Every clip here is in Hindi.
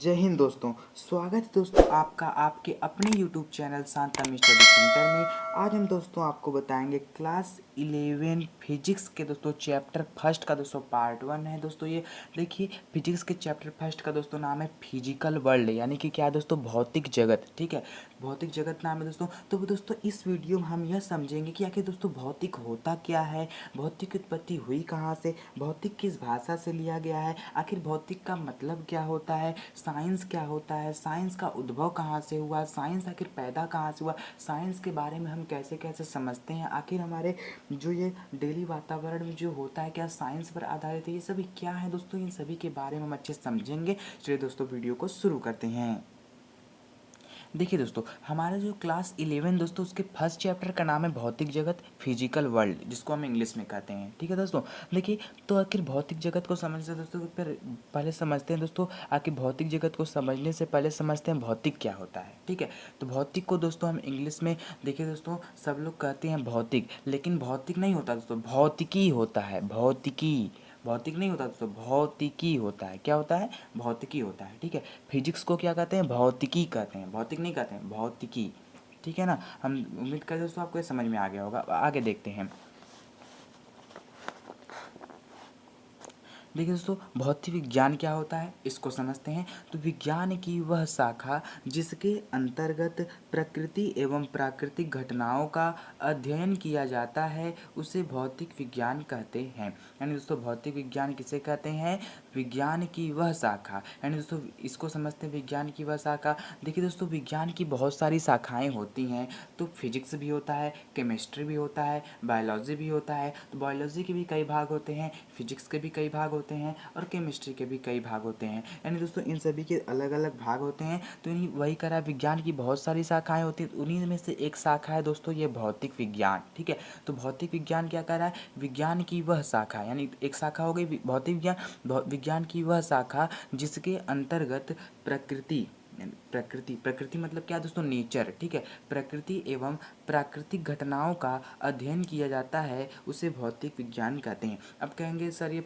जय हिंद दोस्तों। स्वागत है दोस्तों आपका आपके अपने यूट्यूब चैनल शांतम स्टडी सेंटर में। आज हम दोस्तों आपको बताएंगे क्लास 11 फिजिक्स के दोस्तों चैप्टर फर्स्ट का दोस्तों पार्ट 1 है दोस्तों। ये देखिए फिजिक्स के चैप्टर फर्स्ट का दोस्तों नाम है फिजिकल वर्ल्ड, यानी कि क्या है दोस्तों, भौतिक जगत। ठीक है, भौतिक जगत नाम है दोस्तों। तो दोस्तों इस वीडियो में हम यह समझेंगे कि आखिर दोस्तों भौतिक होता क्या है, भौतिक की उत्पत्ति हुई कहाँ से, भौतिक किस भाषा से लिया गया है, आखिर भौतिक का मतलब क्या होता है, साइंस क्या होता है, साइंस का उद्भव कहाँ से हुआ, साइंस आखिर पैदा कहाँ से हुआ, साइंस के बारे में हम कैसे कैसे समझते हैं, आखिर हमारे जो ये डेली वातावरण में जो होता है क्या साइंस पर आधारित है, ये सभी क्या है दोस्तों, इन सभी के बारे में हम अच्छे से समझेंगे। चलिए दोस्तों वीडियो को शुरू करते हैं। देखिए दोस्तों हमारा जो क्लास 11 दोस्तों उसके फर्स्ट चैप्टर का नाम है भौतिक जगत फिजिकल वर्ल्ड, जिसको हम इंग्लिश में कहते हैं। ठीक है दोस्तों, देखिए तो आखिर भौतिक जगत को समझते हैं दोस्तों, फिर पहले समझते हैं दोस्तों आखिर भौतिक जगत को समझने से पहले समझते हैं भौतिक क्या होता है। ठीक है, तो भौतिक को दोस्तों हम इंग्लिश में देखिए दोस्तों सब लोग कहते हैं भौतिक, लेकिन भौतिक नहीं होता दोस्तों, भौतिकी होता है। भौतिकी, भौतिक नहीं होता दोस्तों, भौतिकी होता है। क्या होता है? भौतिकी होता है। ठीक है, फिजिक्स को क्या कहते हैं? भौतिकी कहते हैं, भौतिक नहीं कहते हैं, भौतिकी। ठीक है ना, हम उम्मीद करते हैं दोस्तों आपको ये समझ में आ गया होगा। आगे देखते हैं। देखिए दोस्तों भौतिक विज्ञान क्या होता है इसको समझते हैं। तो विज्ञान की वह शाखा जिसके अंतर्गत प्रकृति एवं प्राकृतिक घटनाओं का अध्ययन किया जाता है उसे भौतिक विज्ञान कहते हैं। यानी दोस्तों भौतिक विज्ञान किसे कहते हैं? विज्ञान की वह शाखा। यानी दोस्तों इसको समझते हैं विज्ञान की वह शाखा। देखिए दोस्तों विज्ञान की बहुत सारी शाखाएँ होती हैं। तो फिजिक्स भी होता है, केमिस्ट्री भी होता है, बायोलॉजी भी होता है। तो बायोलॉजी के भी कई भाग होते हैं, फिजिक्स के भी कई भाग होते हैं और केमिस्ट्री के भी कई भाग होते हैं। यानी दोस्तों इन सभी के अलग अलग भाग होते हैं। तो इन्हीं वही करा, विज्ञान की बहुत सारी शाखाएं होती हैं, उन्हीं में से एक शाखा है दोस्तों ये भौतिक विज्ञान। ठीक है, तो भौतिक विज्ञान क्या कर रहा है? विज्ञान की वह शाखा, यानी एक शाखा हो गई भौतिक विज्ञान, विज्ञान की वह शाखा जिसके अंतर्गत प्रकृति, प्रकृति प्रकृति मतलब क्या दोस्तों? नेचर। ठीक है, प्रकृति एवं प्राकृतिक घटनाओं का अध्ययन किया जाता है उसे भौतिक विज्ञान कहते हैं। अब कहेंगे सर ये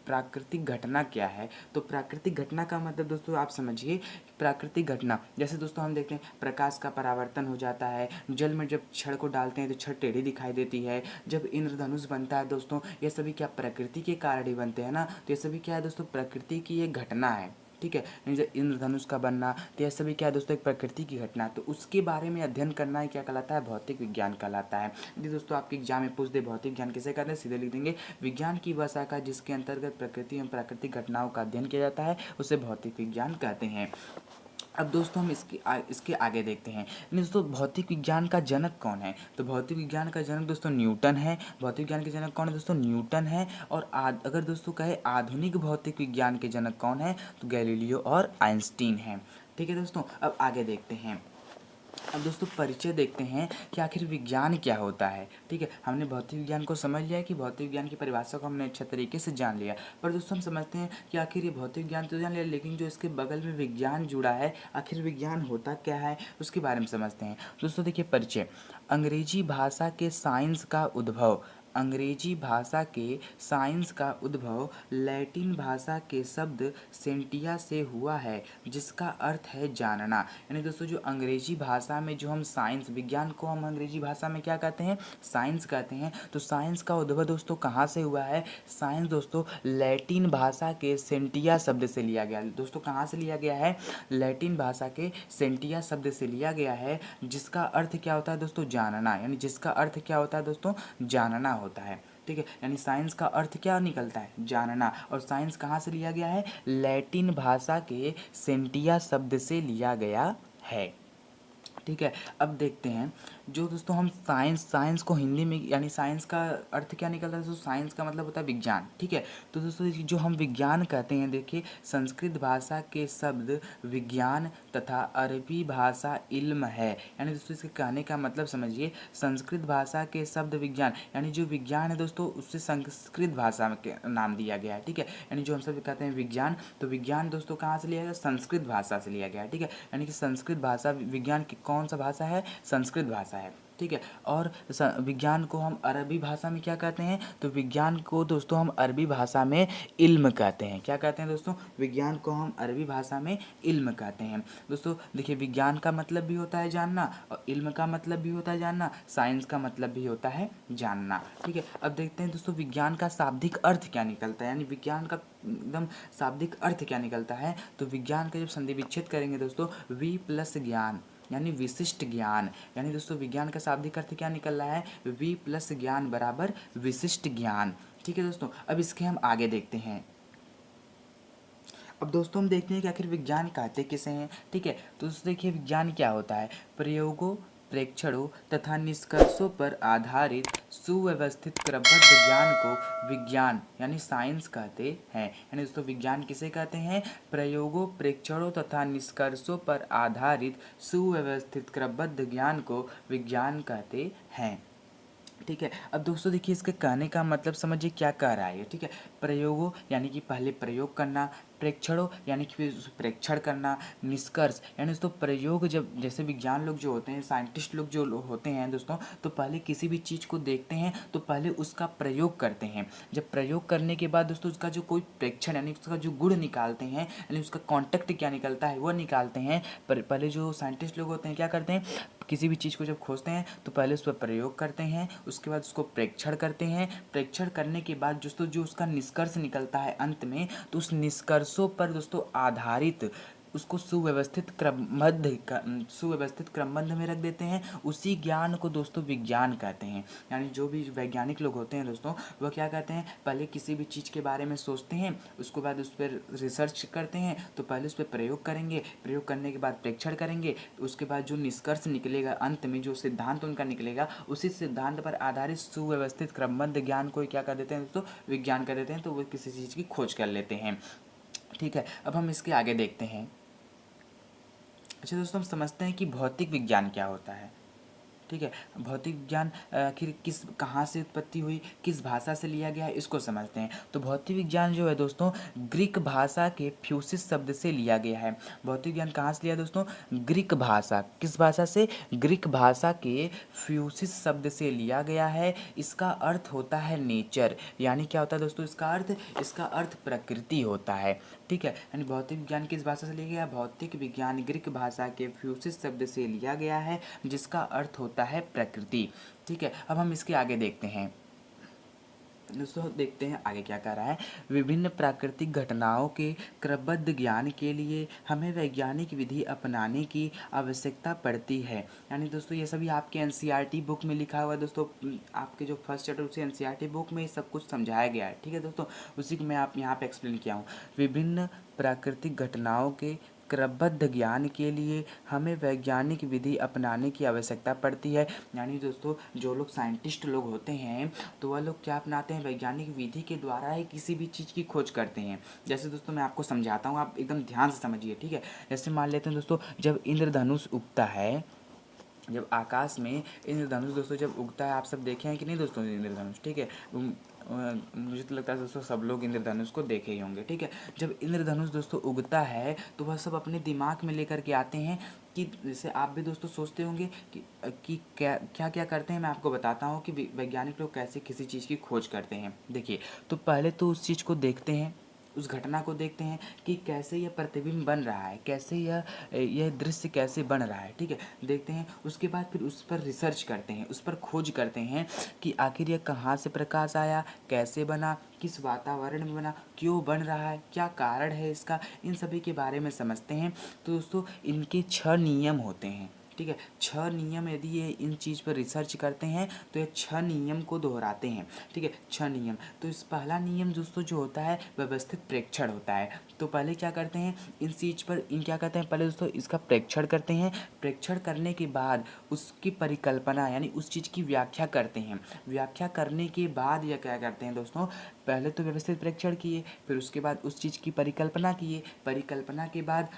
प्राकृतिक घटना क्या है? तो प्राकृतिक घटना का मतलब दोस्तों आप समझिए, प्राकृतिक घटना जैसे दोस्तों हम देखते हैं प्रकाश का परावर्तन हो जाता है, जल में जब छड़ को डालते हैं तो छड़ टेढ़ी दिखाई देती है, जब इंद्रधनुष बनता है दोस्तों ये सभी क्या प्रकृति के कारण ही बनते हैं ना। तो ये सभी क्या है दोस्तों? प्रकृति की एक घटना है। ठीक है, जैसे इंद्रधनुष का बनना, तो यह सभी क्या है दोस्तों? एक प्रकृति की घटना। तो उसके बारे में अध्ययन करना ही क्या कहलाता है? भौतिक विज्ञान कहलाता है। यदि दोस्तों आपके एग्जाम में पूछ दे भौतिक विज्ञान किसे कहते हैं, सीधे लिख देंगे विज्ञान की वह शाखा जिसके अंतर्गत प्रकृति एवं प्राकृतिक घटनाओं का अध्ययन किया जाता है उसे भौतिक विज्ञान कहते हैं। अब दोस्तों हम इसके आगे देखते हैं। दोस्तों भौतिक विज्ञान का जनक कौन है? तो भौतिक विज्ञान का जनक दोस्तों न्यूटन है। भौतिक विज्ञान के जनक कौन है दोस्तों? न्यूटन है। और अगर दोस्तों कहे आधुनिक भौतिक विज्ञान के जनक कौन है, तो गैलीलियो और आइंस्टीन है। ठीक है दोस्तों, अब आगे देखते हैं। अब दोस्तों परिचय देखते हैं कि आखिर विज्ञान क्या होता है। ठीक है, हमने भौतिक विज्ञान को समझ लिया कि भौतिक विज्ञान की परिभाषा को हमने अच्छे तरीके से जान लिया, पर दोस्तों हम समझते हैं कि आखिर ये भौतिक विज्ञान तो जान लिया, लेकिन जो इसके बगल में विज्ञान जुड़ा है आखिर विज्ञान होता क्या है उसके बारे में समझते हैं। दोस्तों देखिए परिचय, अंग्रेजी भाषा के साइंस का उद्भव, अंग्रेजी भाषा के साइंस का उद्भव लैटिन भाषा के शब्द सेंटिया से हुआ है जिसका अर्थ है जानना। यानी दोस्तों जो अंग्रेजी भाषा में जो हम साइंस, विज्ञान को हम अंग्रेजी भाषा में क्या कहते हैं? साइंस कहते हैं। तो साइंस का उद्भव दोस्तों कहाँ से हुआ है? साइंस दोस्तों लैटिन भाषा के सेंटिया शब्द से लिया गया। दोस्तों कहाँ से लिया गया है? लैटिन भाषा के सेंटिया शब्द से लिया गया है, जिसका अर्थ क्या होता है दोस्तों? जानना। यानी जिसका अर्थ क्या होता है दोस्तों? जानना होता है। ठीक है, यानी साइंस का अर्थ क्या निकलता है? जानना। और साइंस कहाँ से लिया गया है? लैटिन भाषा के सेंटिया शब्द से लिया गया है। ठीक है, अब देखते हैं जो दोस्तों हम साइंस को हिंदी में, यानी साइंस का अर्थ क्या निकलता है दोस्तों? साइंस का मतलब होता है विज्ञान। ठीक है, तो दोस्तों जो हम विज्ञान कहते हैं, देखिए संस्कृत भाषा के शब्द विज्ञान तथा अरबी भाषा इल्म है। यानी दोस्तों इसके कहने का मतलब समझिए, संस्कृत भाषा के शब्द विज्ञान, यानी जो विज्ञान है दोस्तों उससे संस्कृत भाषा के नाम दिया गया है। ठीक है, यानी जो हम सब कहते हैं विज्ञान, तो विज्ञान दोस्तों कहाँ से लिया गया? संस्कृत भाषा से लिया गया है। ठीक है, यानी कि संस्कृत भाषा विज्ञान की कौन सा भाषा है? संस्कृत भाषा है। ठीक है। और विज्ञान को हम अरबी भाषा में क्या कहते हैं, तो विज्ञान को दोस्तों हम अरबी भाषा में इल्म कहते हैं। क्या कहते हैं दोस्तों, विज्ञान को हम अरबी भाषा में इल्म कहते हैं। दोस्तों देखिए, विज्ञान का मतलब भी होता है जानना और इल्म का मतलब भी होता है जानना, साइंस का मतलब भी होता है जानना। ठीक है, अब देखते हैं दोस्तों विज्ञान का शाब्दिक अर्थ क्या निकलता है, यानी विज्ञान का एकदम शाब्दिक अर्थ क्या निकलता है। तो विज्ञान का जब संधि विच्छेद करेंगे दोस्तों, वी प्लस ज्ञान यानी विशिष्ट ज्ञान, यानी दोस्तों विज्ञान का शाब्दिक अर्थ क्या निकल रहा है, वी प्लस ज्ञान बराबर विशिष्ट ज्ञान। ठीक है दोस्तों, अब इसके हम आगे देखते हैं। अब दोस्तों हम देखते हैं कि आखिर विज्ञान कहते किसे हैं। ठीक है, तो दोस्तों देखिए विज्ञान क्या होता है, प्रयोगों, प्रेक्षणों तथा निष्कर्षों पर आधारित सुव्यवस्थित क्रमबद्ध ज्ञान को विज्ञान यानी साइंस कहते हैं। यानी दोस्तों विज्ञान किसे कहते हैं, प्रयोगों, प्रेक्षणों तथा निष्कर्षों पर आधारित सुव्यवस्थित क्रमबद्ध ज्ञान को विज्ञान कहते हैं। ठीक है, अब दोस्तों देखिए इसके कहने का मतलब समझिए क्या कह रहा है। ठीक है, प्रयोगों यानी कि पहले प्रयोग करना, प्रेक्षणों यानी कि फिर प्रेक्षण करना, निष्कर्ष यानी दोस्तों प्रयोग, जब जैसे विज्ञान लोग जो होते हैं, साइंटिस्ट लोग जो होते हैं दोस्तों, तो पहले किसी भी चीज़ को देखते हैं तो पहले उसका प्रयोग करते हैं। जब प्रयोग करने के बाद दोस्तों उसका जो कोई प्रेक्षण यानी उसका जो गुण निकालते हैं, यानी उसका कॉन्टेक्ट क्या निकलता है वो निकालते हैं। पर पहले जो साइंटिस्ट लोग होते हैं क्या करते हैं, किसी भी चीज़ को जब खोजते हैं तो पहले उस पर प्रयोग करते हैं, उसके बाद उसको प्रेक्षण करते हैं। प्रेक्षण करने के बाद दोस्तों जो उसका निष्कर्ष निकलता है अंत में, तो उस निष्कर्षों पर दोस्तों आधारित उसको सुव्यवस्थित क्रमबद्ध में रख देते हैं। उसी ज्ञान को दोस्तों विज्ञान कहते हैं। यानी जो भी वैज्ञानिक लोग होते हैं दोस्तों, वह क्या कहते हैं, पहले किसी भी चीज़ के बारे में सोचते हैं, उसके बाद उस पर रिसर्च करते हैं, तो पहले उस पर प्रयोग करेंगे, प्रयोग करने के बाद प्रेक्षण करेंगे, उसके बाद जो निष्कर्ष निकलेगा अंत में, जो सिद्धांत उनका निकलेगा, उसी सिद्धांत पर आधारित सुव्यवस्थित क्रमबद्ध ज्ञान को क्या कर देते हैं दोस्तों, विज्ञान कर देते हैं। तो वो किसी चीज़ की खोज कर लेते हैं। ठीक है, अब हम इसके आगे देखते हैं। अच्छा दोस्तों, हम समझते हैं कि भौतिक विज्ञान क्या होता है। ठीक है, भौतिक विज्ञान आखिर कहाँ से उत्पत्ति हुई, किस भाषा से लिया गया है, इसको समझते हैं। तो भौतिक विज्ञान जो है दोस्तों, ग्रीक भाषा के फ्यूसिस शब्द से लिया गया है। भौतिक विज्ञान कहाँ से लिया दोस्तों, ग्रीक भाषा, किस भाषा से, ग्रीक भाषा के फ्यूसिस शब्द से लिया गया है। इसका अर्थ होता है नेचर, यानी क्या होता है दोस्तों इसका अर्थ प्रकृति होता है। ठीक है, यानी भौतिक विज्ञान किस भाषा से लिया गया, भौतिक विज्ञान ग्रीक भाषा के फ्यूसिस शब्द से लिया गया है, जिसका अर्थ होता है प्रकृति। ठीक है, अब हम इसके आगे देखते हैं। दोस्तों देखते हैं आगे क्या कह रहा है, विभिन्न प्राकृतिक घटनाओं के क्रमबद्ध ज्ञान के लिए हमें वैज्ञानिक विधि अपनाने की आवश्यकता पड़ती है। यानी दोस्तों ये सभी आपके एनसीईआरटी बुक में लिखा हुआ है दोस्तों, आपके जो फर्स्ट चैप्टर उसी एनसीईआरटी बुक में ये सब कुछ समझाया गया है। ठीक है दोस्तों, उसी को मैं आप यहाँ पे एक्सप्लेन किया हूँ। विभिन्न प्राकृतिक घटनाओं के क्रमबद्ध ज्ञान के लिए हमें वैज्ञानिक विधि अपनाने की आवश्यकता पड़ती है। यानी दोस्तों जो लोग साइंटिस्ट लोग होते हैं, तो वह लोग क्या अपनाते हैं, वैज्ञानिक विधि के द्वारा ही किसी भी चीज़ की खोज करते हैं। जैसे दोस्तों मैं आपको समझाता हूँ, आप एकदम ध्यान से समझिए। ठीक है, जैसे मान लेते हैं दोस्तों, जब इंद्रधनुष उगता है, जब आकाश में इंद्रधनुष दोस्तों जब उगता है, आप सब देखे हैं कि नहीं दोस्तों इंद्रधनुष। ठीक है, मुझे तो लगता है दोस्तों सब लोग इंद्रधनुष को देखे ही होंगे। ठीक है, जब इंद्रधनुष दोस्तों उगता है तो वह सब अपने दिमाग में लेकर के आते हैं कि जैसे आप भी दोस्तों सोचते होंगे कि क्या क्या करते हैं। मैं आपको बताता हूँ कि वैज्ञानिक लोग कैसे किसी चीज़ की खोज करते हैं। देखिए, तो पहले तो उस चीज़ को देखते हैं, उस घटना को देखते हैं कि कैसे यह प्रतिबिंब बन रहा है, कैसे यह दृश्य कैसे बन रहा है। ठीक है, देखते हैं, उसके बाद फिर उस पर रिसर्च करते हैं, उस पर खोज करते हैं कि आखिर यह कहाँ से प्रकाश आया, कैसे बना, किस वातावरण में बना, क्यों बन रहा है, क्या कारण है इसका, इन सभी के बारे में समझते हैं। तो दोस्तों इनके 6 नियम होते हैं। ठीक है, 6 नियम, यदि ये इन चीज़ पर रिसर्च करते हैं तो ये 6 नियम को दोहराते हैं। ठीक है, 6 नियम। तो इस पहला नियम दोस्तों जो होता है व्यवस्थित प्रेक्षण होता है। तो पहले क्या करते हैं, इन चीज़ पर क्या कहते हैं, पहले दोस्तों इसका प्रेक्षण करते हैं। प्रेक्षण करने के बाद उसकी परिकल्पना यानी उस चीज़ की व्याख्या करते हैं। व्याख्या करने के बाद यह क्या करते हैं दोस्तों, पहले तो व्यवस्थित प्रेक्षण किए, फिर उसके बाद उस चीज़ की परिकल्पना किए, परिकल्पना के बाद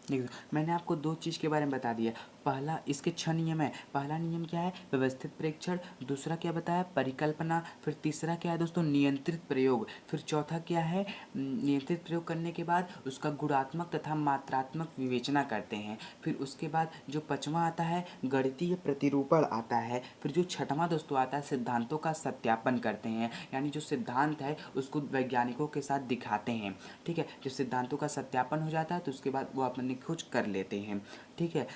देखो मैंने आपको 2 चीज़ के बारे में बता दिया, पहला इसके 6 नियम है। पहला नियम क्या है? व्यवस्थित प्रेक्षण। दूसरा क्या बताया? परिकल्पना। फिर तीसरा क्या है दोस्तों? नियंत्रित प्रयोग। फिर चौथा क्या है? नियंत्रित प्रयोग करने के बाद उसका गुणात्मक तथा मात्रात्मक विवेचना करते हैं। फिर उसके बाद जो पांचवा आता है गणितीय प्रतिरूपण आता है। फिर जो छठवां दोस्तों आता है सिद्धांतों का सत्यापन करते हैं, यानी जो सिद्धांत है उसको वैज्ञानिकों के साथ दिखाते हैं। ठीक है, जब सिद्धांतों का सत्यापन हो जाता है तो उसके बाद वो अपनी खोज कर लेते हैं। ठीक है।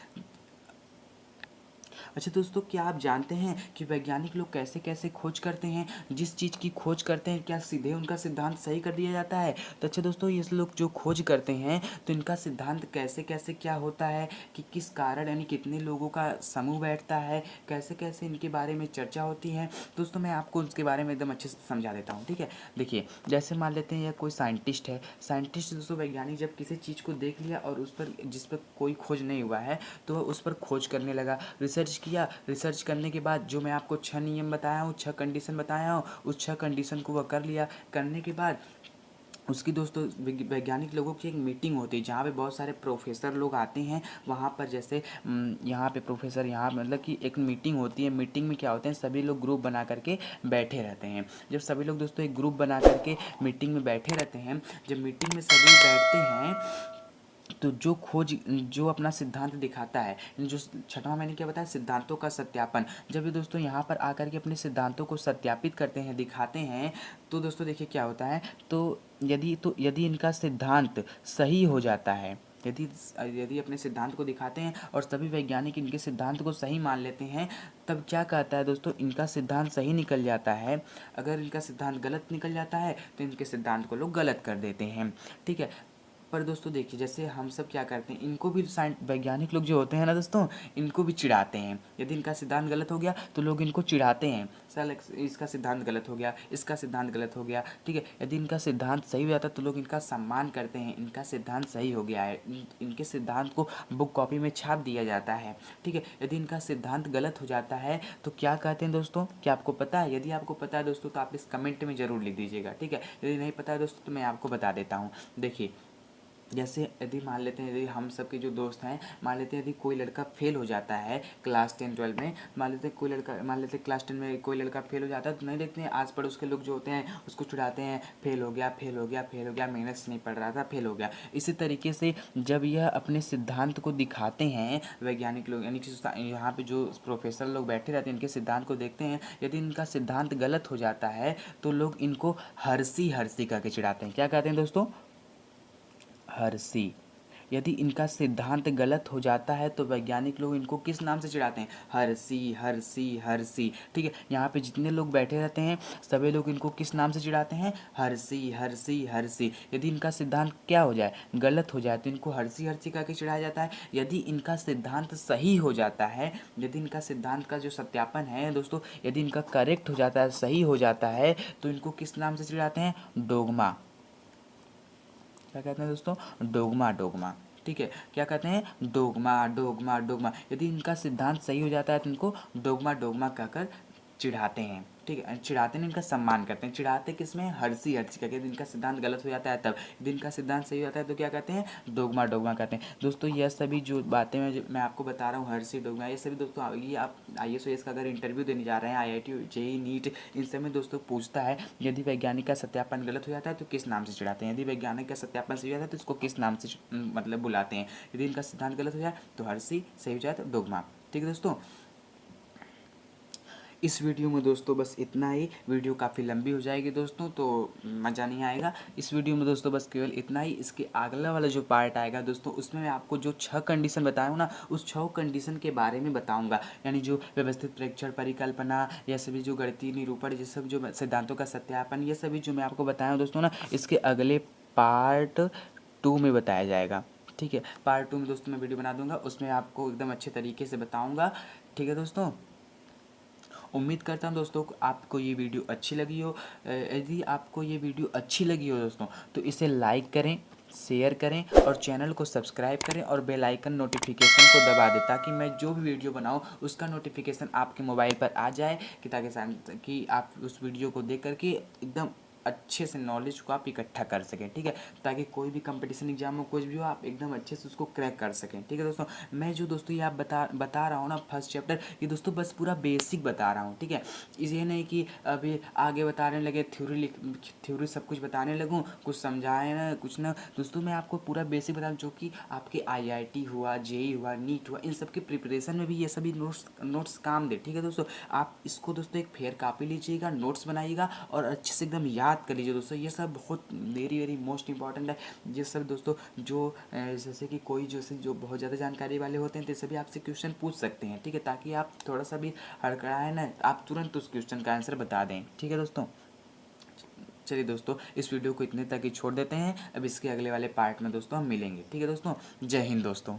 अच्छा दोस्तों, क्या आप जानते हैं कि वैज्ञानिक लोग कैसे कैसे खोज करते हैं? जिस चीज़ की खोज करते हैं क्या सीधे उनका सिद्धांत सही कर दिया जाता है? तो अच्छा दोस्तों, ये लोग जो खोज करते हैं तो इनका सिद्धांत कैसे कैसे क्या होता है कि किस कारण, यानी कितने लोगों का समूह बैठता है, कैसे कैसे इनके बारे में चर्चा होती है दोस्तों, मैं आपको उसके बारे में एकदम अच्छे से समझा देता हूँ। ठीक है, देखिए जैसे मान लेते हैं यह कोई साइंटिस्ट है। साइंटिस्ट दोस्तों, वैज्ञानिक जब किसी चीज़ को देख लिया और उस पर जिस पर कोई खोज नहीं हुआ है तो वह उस पर खोज करने लगा, रिसर्च किया। रिसर्च करने के बाद जो मैं आपको 6 नियम बताया हूँ, 6 कंडीशन बताया हूँ, उस 6 कंडीशन को वह कर लिया। करने के बाद उसकी दोस्तों वैज्ञानिक लोगों की एक मीटिंग होती है जहाँ पे बहुत सारे प्रोफेसर लोग आते हैं। वहाँ पर जैसे यहाँ पे प्रोफेसर, यहाँ मतलब कि एक मीटिंग होती है। मीटिंग में क्या होते हैं, सभी लोग ग्रुप बना करके बैठे रहते हैं। जब सभी लोग दोस्तों एक ग्रुप बना करके मीटिंग में बैठे रहते हैं, जब मीटिंग में सभी बैठते हैं तो जो खोज जो अपना सिद्धांत दिखाता है, जो छठवां मैंने क्या बताया, सिद्धांतों का सत्यापन। जब ये दोस्तों यहाँ पर आकर के अपने सिद्धांतों को सत्यापित करते हैं, दिखाते हैं, तो दोस्तों देखिए क्या होता है। यदि इनका सिद्धांत सही हो जाता है, यदि यदि अपने सिद्धांत को दिखाते हैं और सभी वैज्ञानिक इनके सिद्धांत को सही मान लेते हैं, तब क्या कहता है दोस्तों, इनका सिद्धांत सही निकल जाता है। अगर इनका सिद्धांत गलत निकल जाता है तो इनके सिद्धांत को लोग गलत कर देते हैं। ठीक है। पर दोस्तों देखिए, जैसे हम सब क्या करते हैं, इनको भी वैज्ञानिक लोग जो होते हैं ना दोस्तों, इनको भी चिढ़ाते हैं। यदि इनका सिद्धांत गलत हो गया तो लोग इनको चिढ़ाते हैं, साल इसका सिद्धांत गलत हो गया, इसका सिद्धांत गलत हो गया। ठीक है। यदि इनका सिद्धांत सही हो जाता तो लोग इनका सम्मान करते हैं, इनका सिद्धांत सही हो गया है, इनके सिद्धांत को बुक कॉपी में छाप दिया जाता है। ठीक है। यदि इनका सिद्धांत गलत हो जाता है तो क्या कहते हैं दोस्तों, क्या आपको पता है? यदि आपको पता है दोस्तों तो आप इस कमेंट में ज़रूर लिख दीजिएगा। ठीक है। यदि नहीं पता है दोस्तों तो मैं आपको बता देता हूँ। देखिए, जैसे यदि मान लेते हैं, यदि हम सब के जो दोस्त हैं, मान लेते हैं यदि कोई लड़का फेल हो जाता है क्लास 10-12 में, मान लेते हैं क्लास 10 में कोई लड़का फेल हो जाता है, तो नहीं देखते हैं आस पड़ोस के लोग जो होते हैं उसको चिढ़ाते हैं, फेल हो गया, फेल हो गया, फेल हो गया, मेहनत से नहीं पढ़ रहा था, फेल हो गया। इसी तरीके से जब यह अपने सिद्धांत को दिखाते हैं वैज्ञानिक लोग, यानी कि यहाँ पे जो प्रोफेसर लोग बैठे रहते हैं, इनके सिद्धांत को देखते हैं, यदि इनका सिद्धांत गलत हो जाता है तो लोग इनको हर्षी हर्षी करके चिढ़ाते हैं। क्या कहते हैं दोस्तों? हर्षी। यदि इनका सिद्धांत गलत हो जाता है तो वैज्ञानिक लोग इनको किस नाम से चिढ़ाते हैं? हर्षी हर्षी हर्षी। ठीक है। यहाँ पे जितने लोग बैठे रहते हैं सभी लोग इनको किस नाम से चिढ़ाते हैं? हर्षी हर्षी हर्षी। यदि इनका सिद्धांत क्या हो जाए, गलत हो जाए, तो इनको हर्षी हर्षी करके चिढ़ाया जाता है। यदि इनका सिद्धांत सही हो जाता है, यदि इनका सिद्धांत का जो सत्यापन है दोस्तों, यदि इनका करेक्ट हो जाता है, सही हो जाता है, तो इनको किस नाम से चिढ़ाते हैं? डोगमा। क्या कहते हैं दोस्तों? Dogma dogma. ठीक है। क्या कहते हैं? Dogma dogma dogma. यदि इनका सिद्धांत सही हो जाता है तो इनको डोगमा डोगमा कहकर चिढ़ाते हैं। ठीक है। चिढ़ाते नहीं, इनका सम्मान करते हैं। चिढ़ाते किसमें? हर्षी हर्षी करके। यदि इनका सिद्धांत गलत हो जाता है तब, यदि इनका सिद्धांत सही होता है तो क्या कहते हैं? डोगमा डोगमा कहते हैं। दोस्तों यह सभी जो बातें मैं आपको बता रहा हूँ, हर्षी डोगमा, ये सभी दोस्तों, ये आप IAS OAS का अगर इंटरव्यू देने जा रहे हैं, IIT JEE नीट, इन सब में दोस्तों पूछता है यदि वैज्ञानिक का सत्यापन गलत हो जाता है तो किस नाम से चिढ़ाते हैं, यदि वैज्ञानिक का सत्यापन सही हो जाता है तो इसको किस नाम से मतलब बुलाते हैं। यदि इनका सिद्धांत गलत हो जाए तो हर्षी, सही हो जाए तो डोगमा। ठीक है दोस्तों, इस वीडियो में दोस्तों बस इतना ही। वीडियो काफ़ी लंबी हो जाएगी दोस्तों, तो मज़ा नहीं आएगा। इस वीडियो में दोस्तों बस केवल इतना ही। इसके अगला वाला जो पार्ट आएगा दोस्तों, उसमें मैं आपको जो 6 कंडीशन बताया हूँ ना, उस 6 कंडीशन के बारे में बताऊँगा। यानी जो व्यवस्थित प्रेक्षण, परिकल्पना, यह सभी जो गणितीय निरूपण, ये सब जो सिद्धांतों का सत्यापन, ये सभी जो मैं आपको बताया हूँ दोस्तों ना, इसके अगले पार्ट 2 में बताया जाएगा। ठीक है। पार्ट 2 में दोस्तों मैं वीडियो बना दूंगा, उसमें आपको एकदम अच्छे तरीके से बताऊँगा। ठीक है दोस्तों, उम्मीद करता हूँ दोस्तों आपको ये वीडियो अच्छी लगी हो। यदि आपको ये वीडियो अच्छी लगी हो दोस्तों तो इसे लाइक करें, शेयर करें और चैनल को सब्सक्राइब करें और बेल आइकन नोटिफिकेशन को दबा दें, ताकि मैं जो भी वीडियो बनाऊँ उसका नोटिफिकेशन आपके मोबाइल पर आ जाए, कि ताकि आप उस वीडियो को देख करके एकदम अच्छे से नॉलेज को आप इकट्ठा कर सकें, ठीक है, ताकि कोई भी कंपटीशन एग्जाम हो कुछ भी हो आप एकदम अच्छे से उसको क्रैक कर सकें, ठीक है दोस्तों। मैं जो दोस्तों ये आप बता रहा हूँ ना फर्स्ट चैप्टर, ये दोस्तों बस पूरा बेसिक बता रहा हूँ, ठीक है। ये नहीं कि अभी आगे बताने लगे थ्योरी सब कुछ बताने लगूँ, कुछ समझाए ना कुछ ना दोस्तों। मैं आपको पूरा बेसिक बता जो कि आपके IIT हुआ, JEE हुआ, नीट हुआ, इन सब के प्रिपरेशन में भी ये सभी नोट्स काम दे, ठीक है दोस्तों। आप इसको दोस्तों एक फेयर कॉपी लीजिएगा, नोट्स बनाइएगा और अच्छे से एकदम याद कर लीजिए दोस्तों। ये सब बहुत वेरी वेरी मोस्ट इंपॉर्टेंट है। ये सब दोस्तों जो जैसे कि कोई जो बहुत ज़्यादा जानकारी वाले होते हैं तो सभी आपसे क्वेश्चन पूछ सकते हैं, ठीक है, ताकि आप थोड़ा सा भी हड़बड़ाए ना आप तुरंत उस क्वेश्चन का आंसर बता दें, ठीक है दोस्तों। चलिए दोस्तों इस वीडियो को इतने तक ही छोड़ देते हैं, अब इसके अगले वाले पार्ट में दोस्तों हम मिलेंगे, ठीक है दोस्तों। जय हिंद दोस्तों।